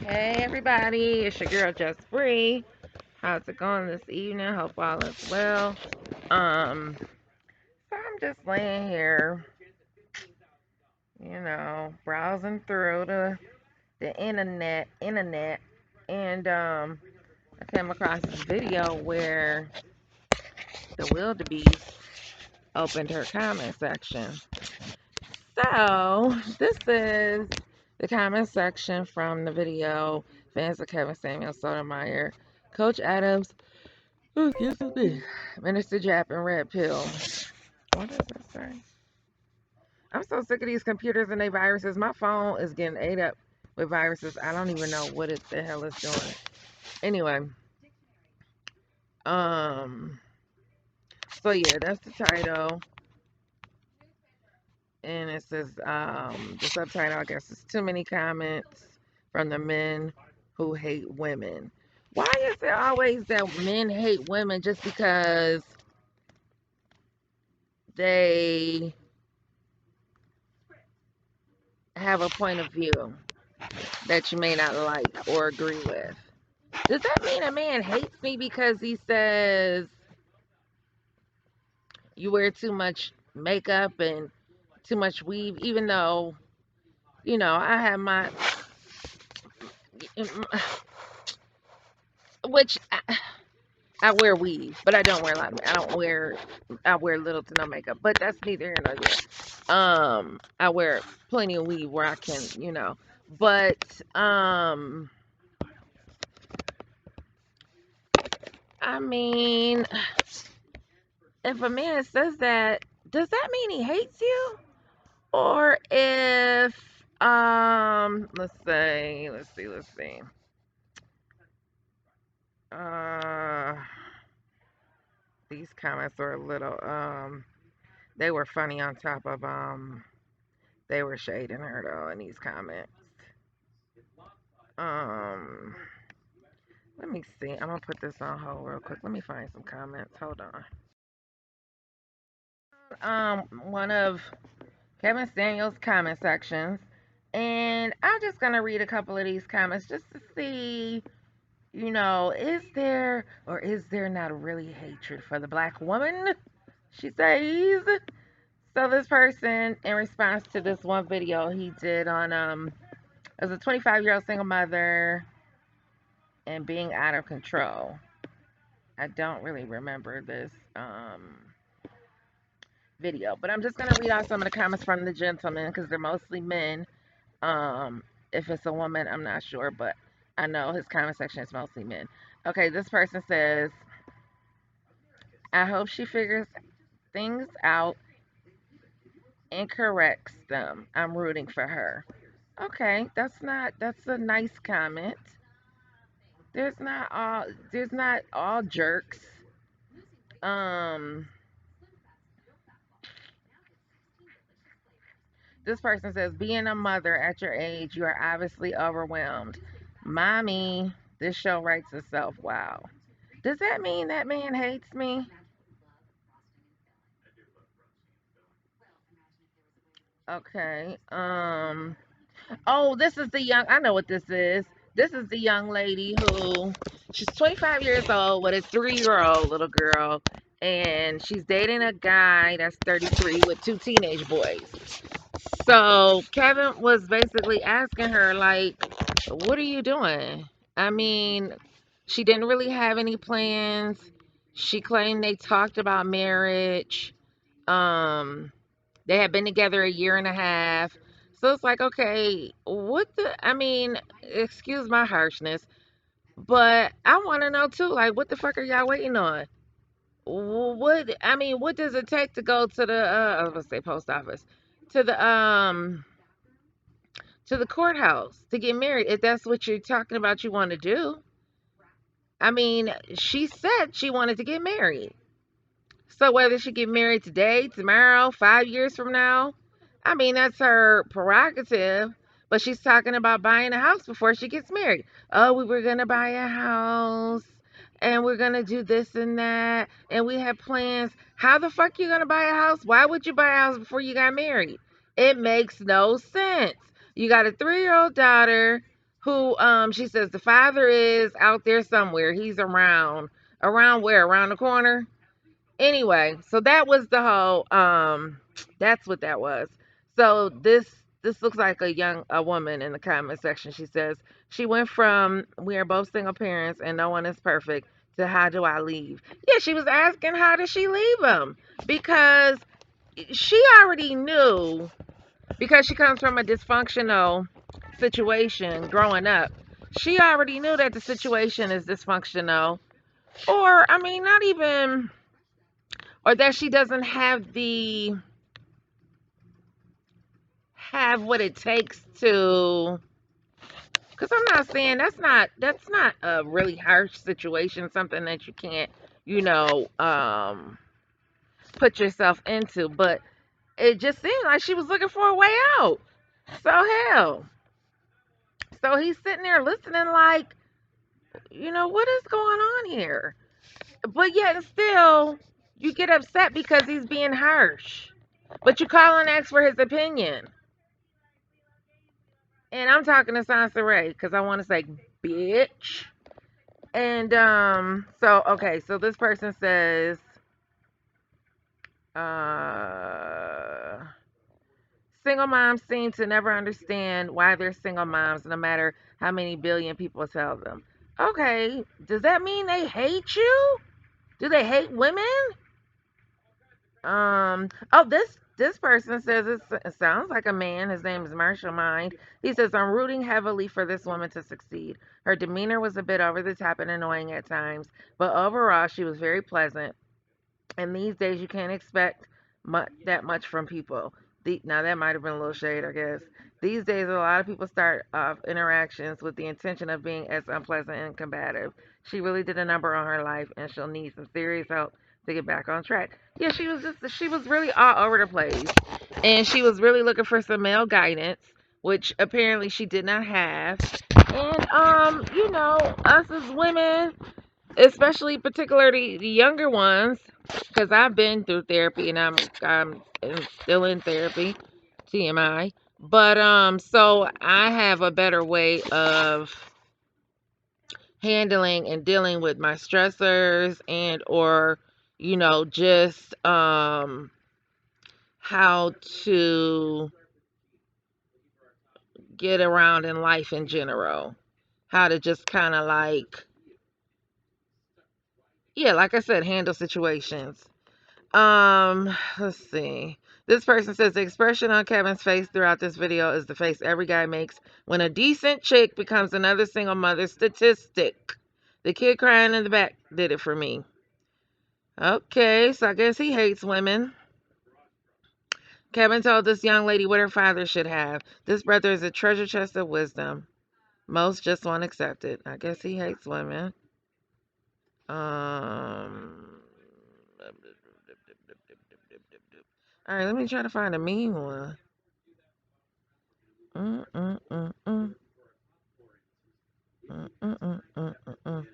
Hey everybody, it's your girl Just Free. How's it going this evening? Hope all is well. So I'm just laying here, browsing through the internet, and I came across this video where the wildebeest opened her comment section. So this is the comment section from the video. Fans of Kevin Samuel Sotomayor, Coach Adams. Oh, excuse me. Minister Jap and Red Pill. What does that say? I'm so sick of these computers and their viruses. My phone is getting ate up with viruses. I don't even know what the hell it's doing. Anyway, um, so yeah, that's the title. And it says, the subtitle, I guess, is too many comments from the men who hate women. Why is it always that men hate women just because they have a point of view that you may not like or agree with? Does that mean a man hates me because he says you wear too much makeup and too much weave, even though, I have my, which I wear weave, but I don't wear a lot of, I wear little to no makeup, but that's neither here nor there. I wear plenty of weave where I can, but, I mean, if a man says that, does that mean he hates you? Or if let's see. Uh these comments are a little they were funny on top of they were shading her though in these comments. Um Let me see. I'm gonna put this on hold real quick. Let me find some comments. Hold on. One of Kevin Samuel's comment sections. And I'm just gonna read a couple of these comments just to see, is there or is there not really hatred for the black woman? She says. So this person, in response to this one video he did on as a 25-year-old single mother and being out of control. I don't really remember this video, but I'm just gonna read out some of the comments from the gentlemen because they're mostly men. If it's a woman, I'm not sure, but I know his comment section is mostly men. Okay, this person says, I hope she figures things out and corrects them. I'm rooting for her. Okay, that's a nice comment. There's not all jerks. Um this person says, being a mother at your age, you are obviously overwhelmed. Mommy, this show writes itself. Wow. Does that mean that man hates me? Okay. Oh, this is the young. I know what this is. This is the young lady who she's 25 years old with a 3-year-old little girl, and she's dating a guy that's 33 with 2 teenage boys. So Kevin was basically asking her, like, what are you doing? I mean, she didn't really have any plans. She claimed they talked about marriage. Um, they had been together a year and a half. So it's like, okay, I mean, excuse my harshness, but I want to know too, like, what the fuck are y'all waiting on? What does it take to go to the, I was gonna say post office, to the courthouse to get married if that's what you're talking about you want to do? I mean, she said she wanted to get married. So whether she get married today, tomorrow, 5 years from now, I mean, that's her prerogative. But she's talking about buying a house before she gets married. Oh, we were going to buy a house and we're going to do this and that. And we have plans. How the fuck you going to buy a house? Why would you buy a house before you got married? It makes no sense. You got a 3-year-old daughter who she says the father is out there somewhere. He's around where? Around the corner. Anyway, so that was the whole that's what that was. So this looks like a woman in the comment section. She says she went from we are both single parents and no one is perfect to how do I leave? Yeah, she was asking how did she leave him? Because she already knew, because she comes from a dysfunctional situation growing up. She already knew that the situation is dysfunctional, or I mean not even, or that she doesn't have what it takes to, because I'm not saying that's not a really harsh situation, something that you can't, you know, put yourself into, but it just seemed like she was looking for a way out. So hell. So he's sitting there listening like, what is going on here? But yet and still you get upset because he's being harsh. But you call and ask for his opinion. And I'm talking to Soncerae because I want to say bitch. And so okay, so this person says uh single moms seem to never understand why they're single moms no matter how many billion people tell them. Okay, does that mean they hate you? Do they hate women? Oh, this person says it sounds like a man. His name is Marshall Mind. He says, I'm rooting heavily for this woman to succeed. Her demeanor was a bit over the top and annoying at times, but overall, she was very pleasant. And these days, you can't expect that much from people. Now, that might have been a little shade, I guess. These days, a lot of people start off interactions with the intention of being as unpleasant and combative. She really did a number on her life, and she'll need some serious help to get back on track. Yeah, she was really all over the place. And she was really looking for some male guidance, which apparently she did not have. And, us as women, especially particularly the younger ones, because I've been through therapy and I'm still in therapy, TMI. But so I have a better way of handling and dealing with my stressors, and or just how to get around in life in general, how to just kind of like, yeah, like I said, handle situations. Let's see. This person says the expression on Kevin's face throughout this video is the face every guy makes when a decent chick becomes another single mother statistic. The kid crying in the back did it for me. Okay, so I guess he hates women. Kevin told this young lady what her father should have. This brother is a treasure chest of wisdom. Most just won't accept it. I guess he hates women. All right, let me try to find a mean one. Mm, mm, mm, mm. Mm, mm, mm, mm, mm, mm.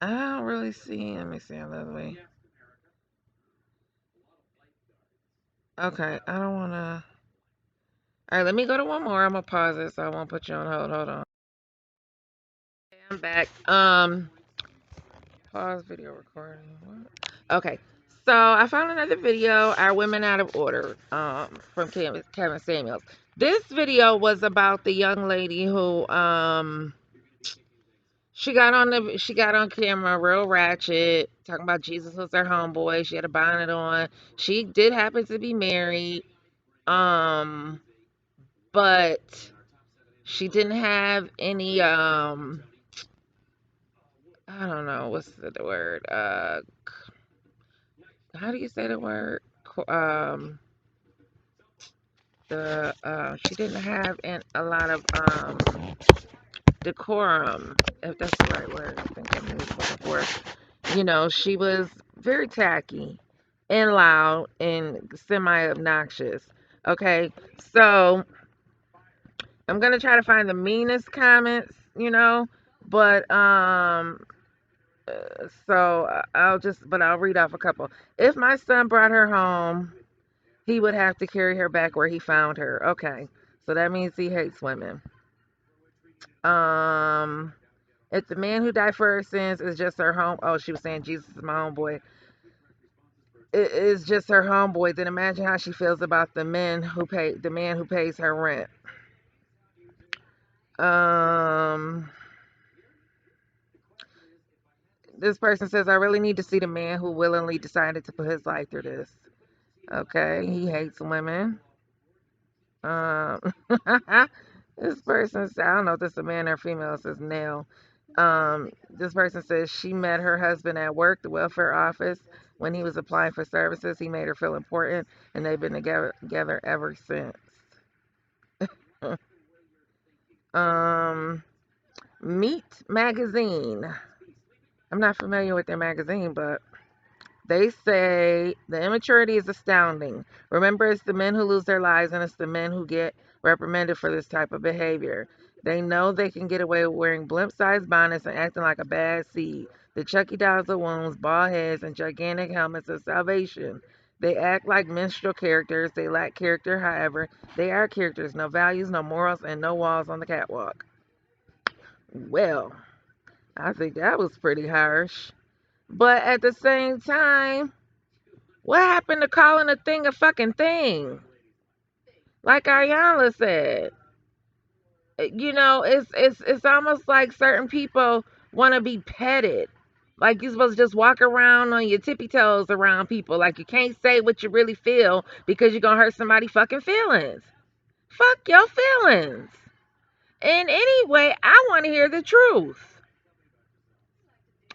I don't really see. Let me see another way. Okay, I don't want to. All right, let me go to one more. I'm gonna pause it so I won't put you on hold. Hold on. Okay, I'm back. Pause video recording. What? Okay, so I found another video. Are women out of order? From Kevin Samuels. This video was about the young lady who she got on camera real ratchet, talking about Jesus was her homeboy. She had a bonnet on. She did happen to be married. Um, but she didn't have any I don't know what's the word. How do you say the word? The she didn't have a lot of decorum, if that's the right word. I think I'm looking for. She was very tacky and loud and semi obnoxious. Okay, so I'm gonna try to find the meanest comments, but so I'll read off a couple. If my son brought her home, he would have to carry her back where he found her. Okay, so that means he hates women. Um, if the man who died for her sins is just her home, oh, she was saying Jesus is my homeboy. It is just her homeboy. Then imagine how she feels about the man who pays her rent. Um, this person says I really need to see the man who willingly decided to put his life through this. Okay, he hates women. Um, this person says, I don't know if this is a man or female. It says Nail. This person says she met her husband at work, the welfare office, when he was applying for services. He made her feel important, and they've been together ever since. um, Meat Magazine. I'm not familiar with their magazine, but they say the immaturity is astounding. Remember, it's the men who lose their lives, and it's the men who get reprimanded for this type of behavior. They know they can get away with wearing blimp-sized bonnets and acting like a bad seed. The Chucky dolls of wounds, bald heads, and gigantic helmets of salvation. They act like minstrel characters. They lack character, however. They are characters, no values, no morals, and no walls on the catwalk. Well, I think that was pretty harsh. But at the same time, what happened to calling a thing a fucking thing? Like Ayala said, it's almost like certain people want to be petted. Like you're supposed to just walk around on your tippy toes around people. Like you can't say what you really feel because you're gonna hurt somebody's fucking feelings. Fuck your feelings. And anyway, I want to hear the truth.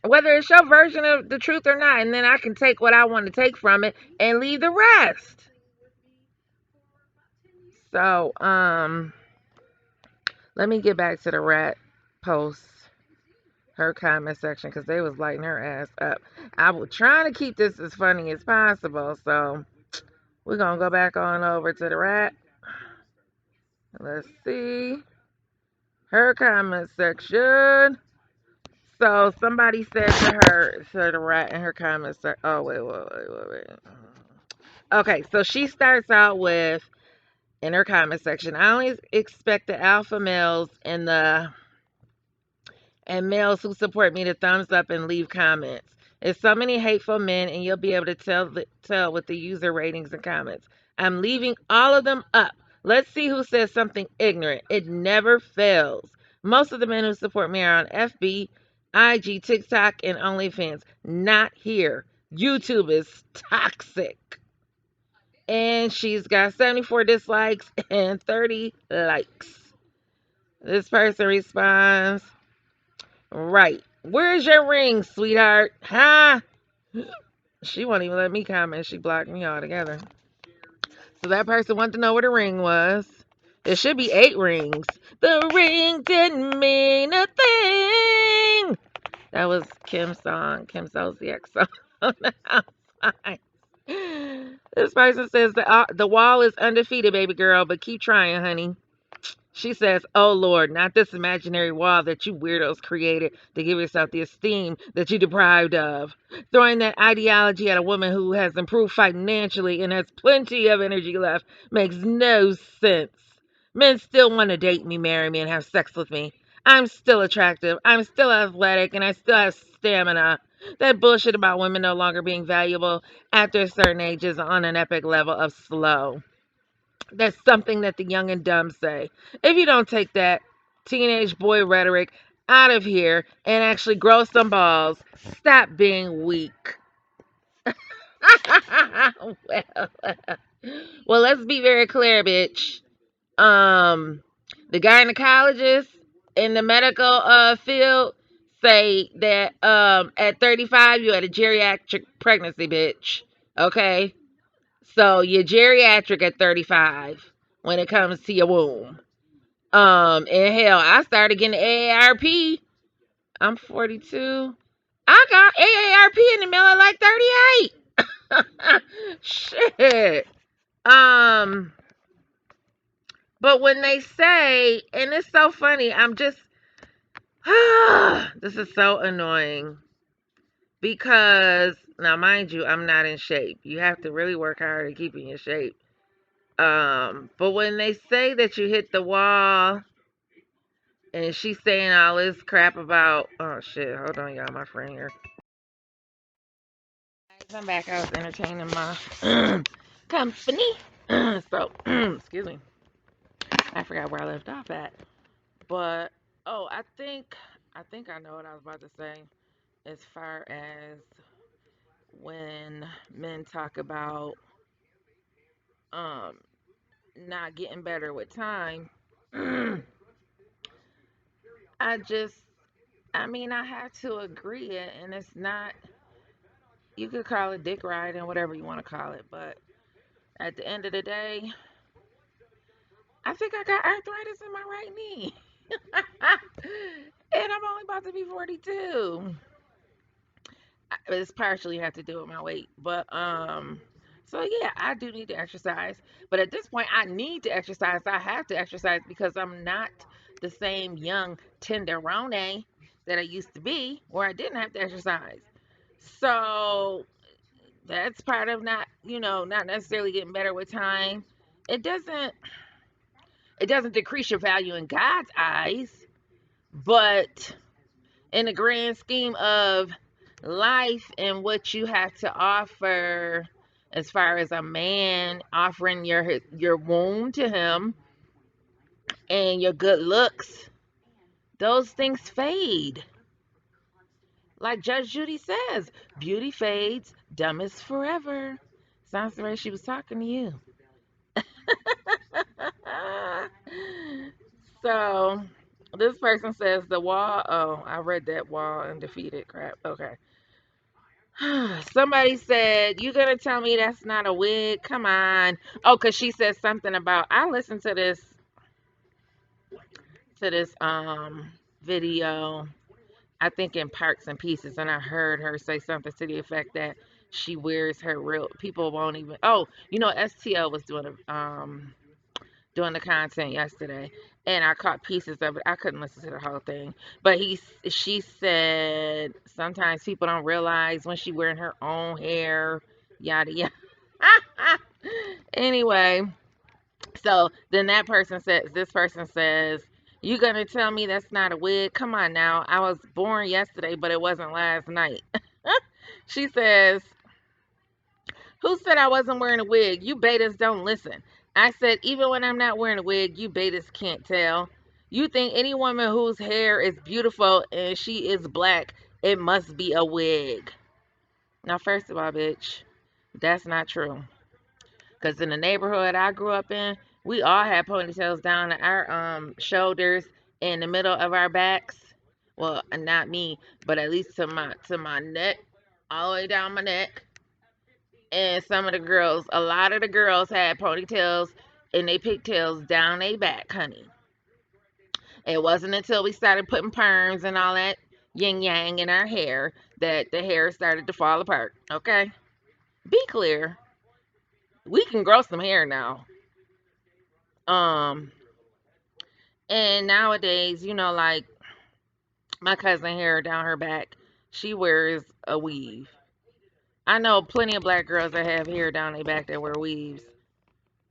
Whether it's your version of the truth or not, and then I can take what I want to take from it and leave the rest. So, let me get back to the rat post, her comment section, because they was lighting her ass up. I was trying to keep this as funny as possible, so we're gonna go back on over to the rat. Let's see her comment section. So somebody said to the rat in her comment section. Oh wait. Okay, so she starts out with in her comment section. I only expect the alpha males and males who support me to thumbs up and leave comments. There's so many hateful men, and you'll be able to tell with the user ratings and comments. I'm leaving all of them up. Let's see who says something ignorant. It never fails. Most of the men who support me are on FB, IG, TikTok, and OnlyFans. Not here. YouTube is toxic. And she's got 74 dislikes and 30 likes. This person responds, right. Where's your ring, sweetheart? Huh? She won't even let me comment. She blocked me altogether. So that person wanted to know where the ring was. There should be 8 rings. The ring didn't mean a thing. That was Kim's song. Kim Zolciak's song. This person says the wall is undefeated, baby girl, but keep trying, honey. She says, oh Lord, not this imaginary wall that you weirdos created to give yourself the esteem that you deprived of. Throwing that ideology at a woman who has improved financially and has plenty of energy left makes no sense. Men still want to date me, marry me, and have sex with me. I'm still attractive, I'm still athletic, and I still have stamina. That bullshit about women no longer being valuable after a certain age is on an epic level of slow. That's something that the young and dumb say. If you don't take that teenage boy rhetoric out of here and actually grow some balls, stop being weak. well, well, let's be very clear, bitch. The gynecologists in the medical field say that at 35 you had a geriatric pregnancy, bitch. Okay? So you're geriatric at 35 when it comes to your womb. And hell, I started getting AARP. I'm 42. I got AARP in the middle of like 38. Shit. But when they say, and it's so funny, I'm just, this is so annoying. Because now, mind you, I'm not in shape. You have to really work hard at keeping your shape. But when they say that you hit the wall, and she's saying all this crap about, oh shit, hold on, y'all, my friend here. I'm back. I was entertaining my company. So, excuse me. I forgot where I left off at. But oh, I think I know what I was about to say. As far as when men talk about um not getting better with time, I just, I mean, I have to agree, and it's not. You could call it dick riding, whatever you want to call it, but at the end of the day, I think I got arthritis in my right knee. And I'm only about to be 42. It's partially have to do with my weight, but so yeah, I do need to exercise. But at this point, I need to exercise. I have to exercise because I'm not the same young tenderone that I used to be, where I didn't have to exercise. So that's part of not, not necessarily getting better with time. It doesn't it doesn't decrease your value in God's eyes, but in the grand scheme of life and what you have to offer, as far as a man offering your womb to him and your good looks, those things fade. Like Judge Judy says, beauty fades, dumb is forever. Soncerae, she was talking to you. So this person says the wall. Oh, I read that wall and defeated crap. Okay. Somebody said, "You gonna tell me that's not a wig? Come on." Oh, cause she said something about. I listened to this video. I think in parts and pieces, and I heard her say something to the effect that she wears her real. People won't even. Oh, STL was doing the content yesterday, and I caught pieces of it. I couldn't listen to the whole thing, but she said sometimes people don't realize when she wearing her own hair, yada yada. Anyway, so then this person says, "You gonna tell me that's not a wig? Come on now, I was born yesterday, but it wasn't last night." She says, "Who said I wasn't wearing a wig? You betas don't listen. I said, even when I'm not wearing a wig, you betas can't tell. You think any woman whose hair is beautiful and she is black, it must be a wig." Now, first of all, bitch, that's not true. Because in the neighborhood I grew up in, we all had ponytails down to our shoulders, in the middle of our backs. Well, not me, but at least to my neck, all the way down my neck. And a lot of the girls had ponytails and they pigtails down their back, honey. It wasn't until we started putting perms and all that yin yang in our hair that the hair started to fall apart. Okay? Be clear. We can grow some hair now. Um, and nowadays, like my cousin hair down her back, she wears a weave. I know plenty of black girls that have hair down their back that wear weaves,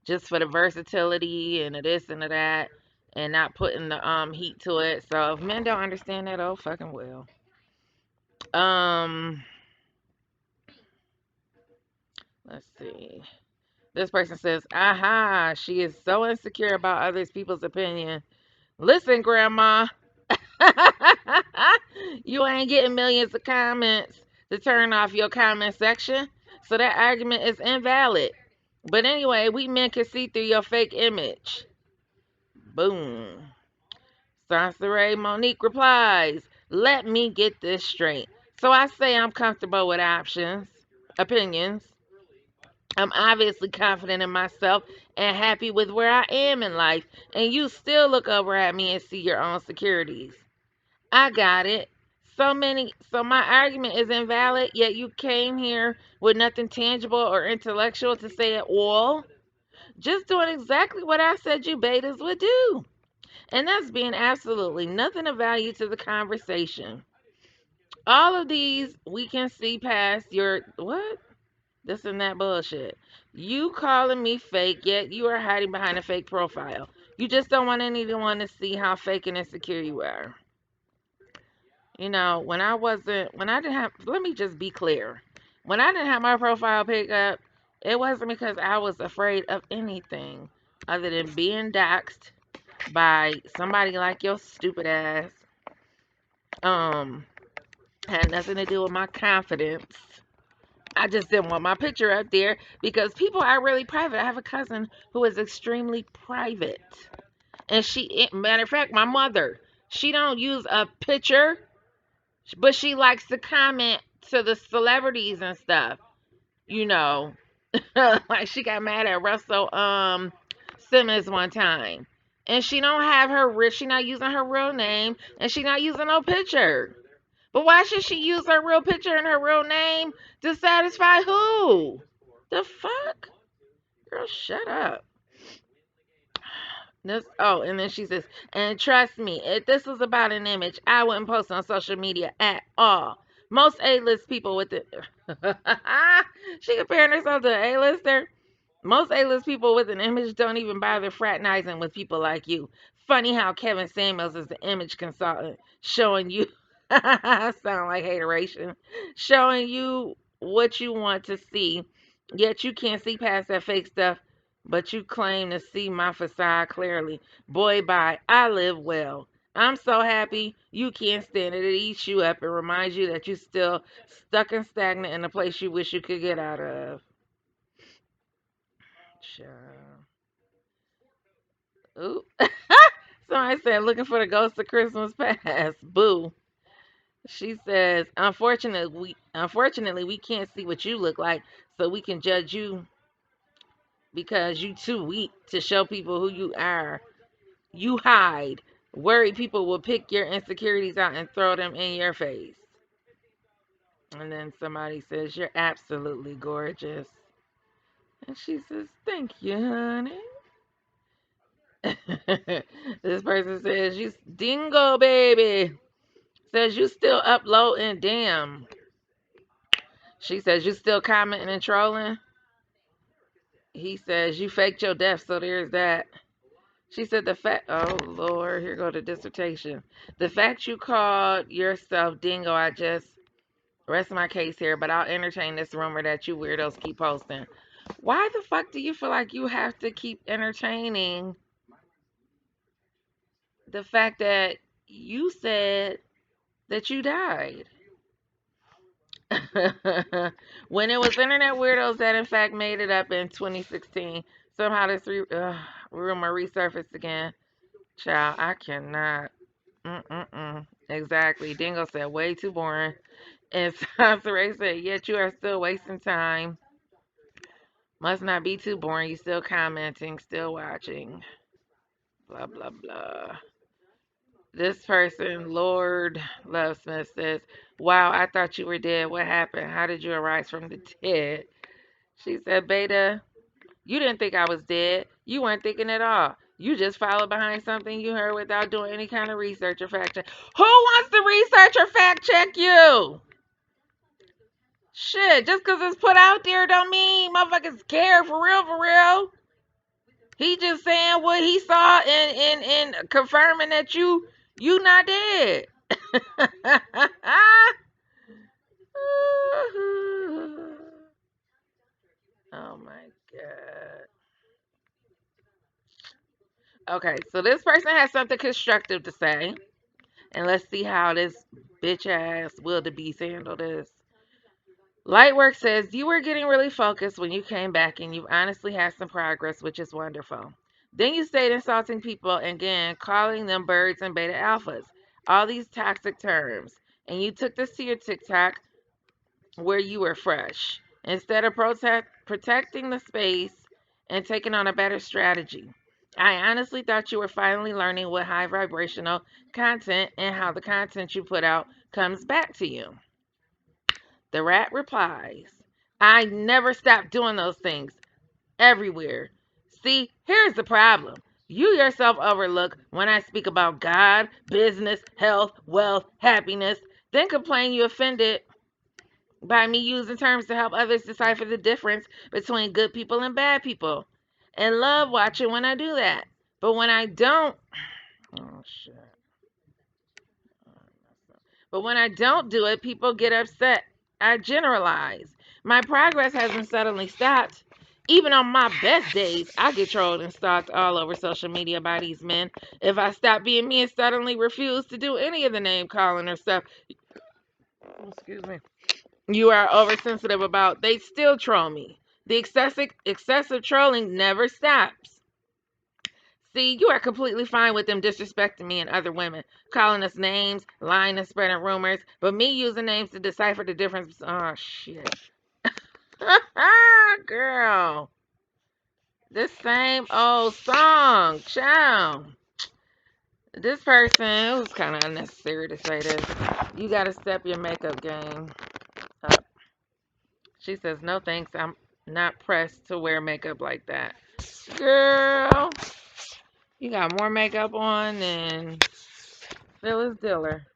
just for the versatility and the this and the that, and not putting the heat to it. So if men don't understand that, oh fucking well. Um, let's see. This person says, "Aha, she is so insecure about other people's opinion. Listen, grandma, you ain't getting millions of comments to turn off your comment section, so that argument is invalid. But anyway, we men can see through your fake image." Boom. Soncerae Monique replies, "Let me get this straight. So I say I'm comfortable with opinions. I'm obviously confident in myself and happy with where I am in life, and you still look over at me and see your own securities. I got it. So my argument is invalid, yet you came here with nothing tangible or intellectual to say at all. Just doing exactly what I said you betas would do. And that's being absolutely nothing of value to the conversation. All of these, we can see past your what? This and that bullshit. You calling me fake, yet you are hiding behind a fake profile. You just don't want anyone to see how fake and insecure you are. When I didn't have, let me just be clear. When I didn't have my profile pick up, it wasn't because I was afraid of anything other than being doxxed by somebody like your stupid ass. Um, had nothing to do with my confidence. I just didn't want my picture up there because people are really private. I have a cousin who is extremely private. And matter of fact, my mother, she don't use a picture, but she likes to comment to the celebrities and stuff. You know, like she got mad at Russell Simmons one time. And she don't have she not using her real name and she not using no picture. But why should she use her real picture and her real name to satisfy who? The fuck? Girl, shut up. And then she says, and trust me, if this was about an image, I wouldn't post on social media at all. Most A-list people with it. She comparing herself to an A-lister. Most A-list people with an image don't even bother fraternizing with people like you. Funny how Kevin Samuels is the image consultant, showing you sound like hateration, showing you what you want to see, yet you can't see past that fake stuff. But you claim to see my facade clearly. Boy, bye. I live well. I'm so happy you can't stand it. It eats you up and reminds you that you're still stuck and stagnant in a place you wish you could get out of. Child. Ooh. Somebody said looking for the ghost of Christmas past. Boo. She says, unfortunately we can't see what you look like, so we can judge you because you too weak to show people who you are. You hide. Worried people will pick your insecurities out and throw them in your face. And then somebody says, you're absolutely gorgeous. And she says, thank you, honey. This person says, you dingo baby. Says, you still uploading. Damn. She says, you still commenting and trolling. He says, you faked your death, so there's that. She said oh Lord, here go the dissertation. The fact you called yourself dingo, I just rest my case here, but I'll entertain this rumor that you weirdos keep posting. Why the fuck do you feel like you have to keep entertaining the fact that you said that you died? When it was internet weirdos that in fact made it up in 2016, somehow this rumor resurfaced again. Child, I cannot. Mm-mm-mm. Exactly. Dingo said, way too boring. And Soncerae said, yet you are still wasting time. Must not be too boring. You still commenting, still watching. Blah, blah, blah. This person, Lord Love Smith, says, wow, I thought you were dead. What happened? How did you arise from the dead? She said, Beta, you didn't think I was dead. You weren't thinking at all. You just followed behind something you heard without doing any kind of research or fact check. Who wants to research or fact check you? Shit, just because it's put out there don't mean motherfuckers care for real, for real. He just saying what he saw and confirming that you not dead. Oh my god. Okay, so this person has something constructive to say. And let's see how this bitch ass wildebeest handle this. Lightwork says you were getting really focused when you came back and you honestly had some progress, which is wonderful. Then you stayed insulting people and again calling them birds and beta alphas. All these toxic terms. And you took this to your TikTok where you were fresh. Instead of protecting the space and taking on a better strategy. I honestly thought you were finally learning what high vibrational content and how the content you put out comes back to you. The rat replies, I never stopped doing those things everywhere. See, here's the problem. You yourself overlook when I speak about God, business, health, wealth, happiness. Then complain you offended by me using terms to help others decipher the difference between good people and bad people. And love watching when I do that. But when I don't, oh shit. But when I don't do it, people get upset. I generalize. My progress hasn't suddenly stopped. Even on my best days, I get trolled and stalked all over social media by these men. If I stop being me and suddenly refuse to do any of the name calling or stuff, excuse me, you are oversensitive about, they still troll me. The excessive trolling never stops. See, you are completely fine with them disrespecting me and other women, calling us names, lying and spreading rumors, but me using names to decipher the difference. Oh, shit. Girl, this same old song, child. This person, it was kind of unnecessary to say this. You got to step your makeup game up. She says, no thanks, I'm not pressed to wear makeup like that. Girl, you got more makeup on than Phyllis Diller.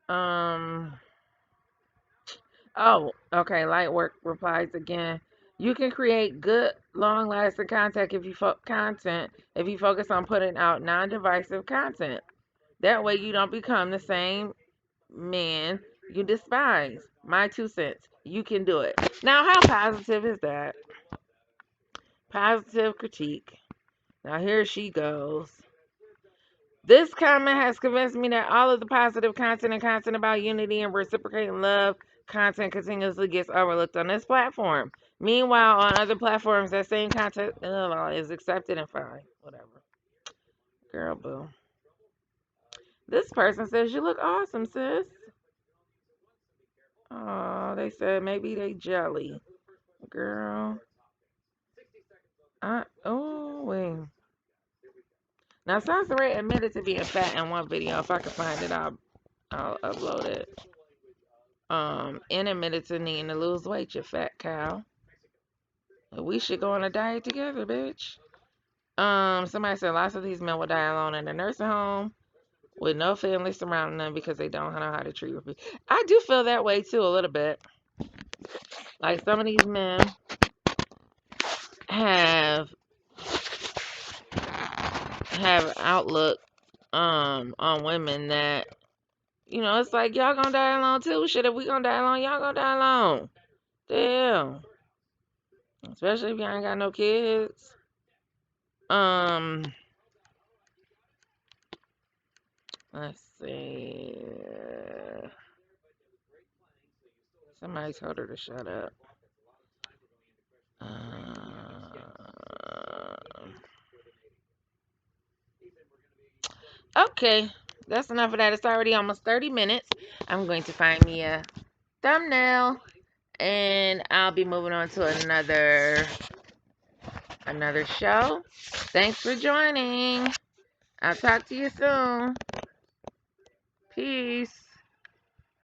Um. Oh, okay. Lightwork replies again. You can create good, long-lasting content if you focus on putting out non-divisive content. That way, you don't become the same man you despise. My 2 cents. You can do it. Now, how positive is that? Positive critique. Now, here she goes. This comment has convinced me that all of the positive content and content about unity and reciprocating love content continuously gets overlooked on this platform. Meanwhile, on other platforms, that same content is accepted and fine. Whatever. Girl, boo. This person says, you look awesome, sis. Oh, they said maybe they jelly. Girl. Oh, wait. Now, Soncerae admitted to being fat in one video. If I can find it, I'll upload it. And admitted to needing to lose weight, you fat cow. We should go on a diet together, bitch. Somebody said lots of these men will die alone in a nursing home with no family surrounding them because they don't know how to treat people. I do feel that way too, a little bit. Like some of these men have outlook on women that, it's like y'all gonna die alone too. Shit, if we gonna die alone, y'all gonna die alone. Damn. Especially if y'all ain't got no kids. Let's see. Somebody told her to shut up. Okay, that's enough of that. It's already almost 30 minutes. I'm going to find me a thumbnail, and I'll be moving on to another show. Thanks for joining. I'll talk to you soon. Peace.